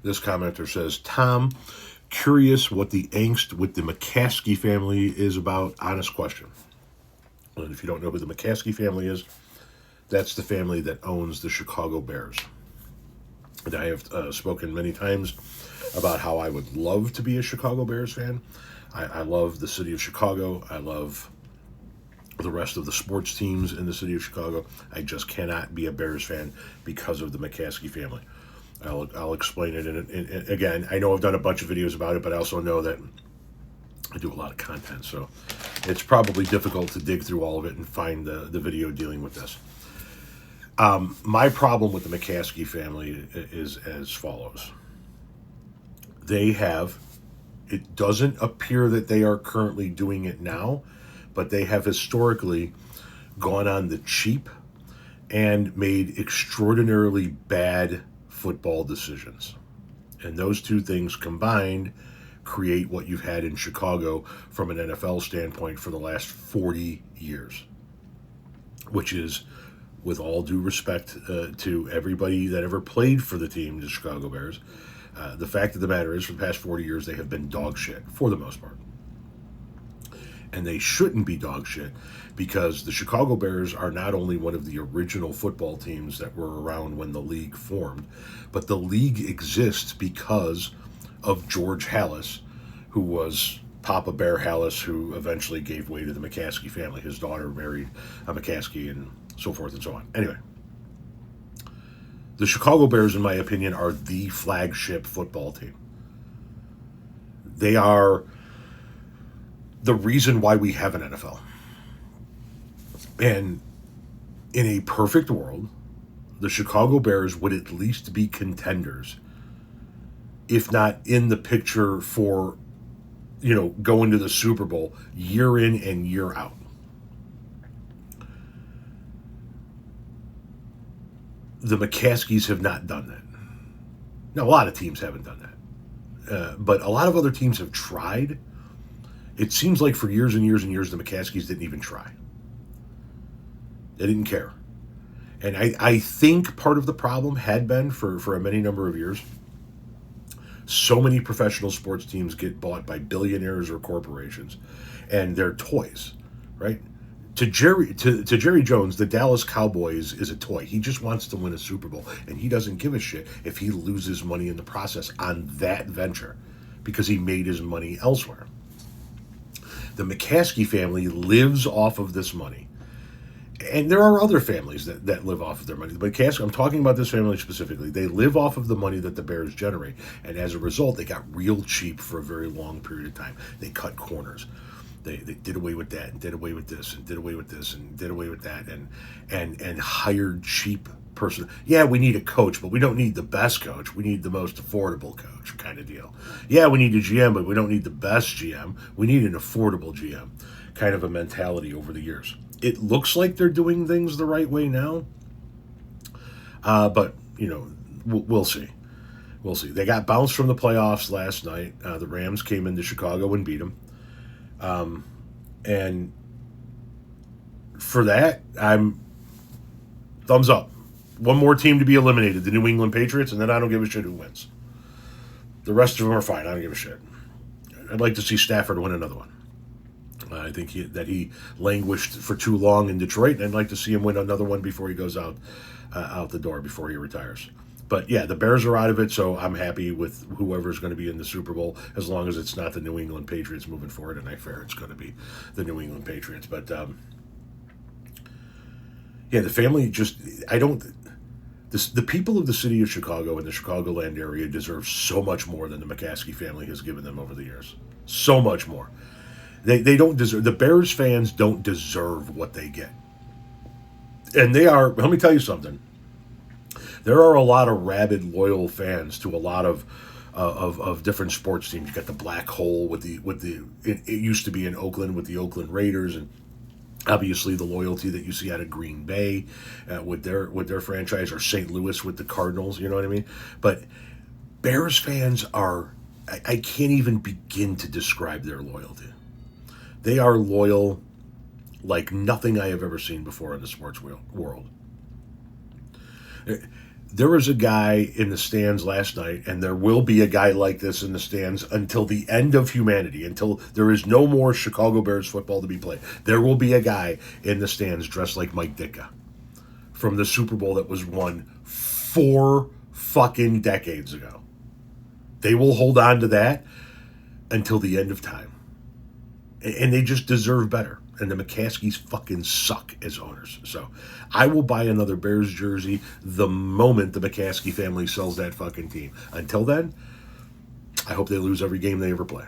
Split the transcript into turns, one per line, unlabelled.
This commenter says, Tom, curious what the angst with the McCaskey family is about. Honest question. And if you don't know who the McCaskey family is, that's the family that owns the Chicago Bears. And I have spoken many times about how I would love to be a Chicago Bears fan. I love the city of Chicago. I love the rest of the sports teams in the city of Chicago. I just cannot be a Bears fan because of the McCaskey family. I'll explain it. And again, I know I've done a bunch of videos about it, but I also know that I do a lot of content, so it's probably difficult to dig through all of it and find the video dealing with this. My problem with the McCaskey family is as follows. It doesn't appear that they are currently doing it now, but they have historically gone on the cheap and made extraordinarily bad football decisions. And those two things combined create what you've had in Chicago from an NFL standpoint for the last 40 years, which is, with all due respect to everybody that ever played for the team, the Chicago Bears, the fact of the matter is, for the past 40 years, they have been dog shit, for the most part. And they shouldn't be dog shit, because the Chicago Bears are not only one of the original football teams that were around when the league formed, but the league exists because of George Halas, who was Papa Bear Halas, who eventually gave way to the McCaskey family. His daughter married a McCaskey and so forth and so on. Anyway, the Chicago Bears, in my opinion, are the flagship football team. They are the reason why we have an NFL. And in a perfect world, the Chicago Bears would at least be contenders, if not in the picture for, going to the Super Bowl year in and year out. The McCaskeys have not done that. Now, a lot of teams haven't done that. But a lot of other teams have tried. It seems like for years and years and years, the McCaskeys didn't even try. They didn't care. And I think part of the problem had been, for a many number of years, so many professional sports teams get bought by billionaires or corporations, and they're toys, right? To Jerry Jones, the Dallas Cowboys is a toy. He just wants to win a Super Bowl, and he doesn't give a shit if he loses money in the process on that venture, because he made his money elsewhere. The McCaskey family lives off of this money. And there are other families that live off of their money. But McCaskey, I'm talking about this family specifically. They live off of the money that the Bears generate. And as a result, they got real cheap for a very long period of time. They cut corners. They did away with that and did away with this and did away with this and did away with that and hired cheap person. Yeah, we need a coach, but we don't need the best coach. We need the most affordable coach, kind of deal. Yeah, we need a GM, but we don't need the best GM. We need an affordable GM, kind of a mentality over the years. It looks like they're doing things the right way now, but we'll see. We'll see. They got bounced from the playoffs last night. The Rams came into Chicago and beat them. And for that, I'm thumbs up. One more team to be eliminated, the New England Patriots, and then I don't give a shit who wins. The rest of them are fine. I don't give a shit. I'd like to see Stafford win another one. I think that he languished for too long in Detroit, and I'd like to see him win another one before he goes out the door, before he retires. But yeah, the Bears are out of it, so I'm happy with whoever's going to be in the Super Bowl, as long as it's not the New England Patriots moving forward, and I fear it's going to be the New England Patriots. But yeah, the family the people of the city of Chicago and the Chicagoland area deserve so much more than the McCaskey family has given them over the years. So much more. They don't deserve, the Bears fans don't deserve what they get. And let me tell you something. There are a lot of rabid, loyal fans to a lot of different sports teams. You got the Black Hole it used to be in Oakland with the Oakland Raiders, and obviously the loyalty that you see out of Green Bay with their franchise, or St. Louis with the Cardinals. You know what I mean? But Bears fans I can't even begin to describe their loyalty. They are loyal like nothing I have ever seen before in the sports world. There was a guy in the stands last night, and there will be a guy like this in the stands until the end of humanity, until there is no more Chicago Bears football to be played. There will be a guy in the stands dressed like Mike Ditka from the Super Bowl that was won 4 fucking decades ago. They will hold on to that until the end of time. And they just deserve better. And the McCaskies fucking suck as owners. So I will buy another Bears jersey the moment the McCaskey family sells that fucking team. Until then, I hope they lose every game they ever play.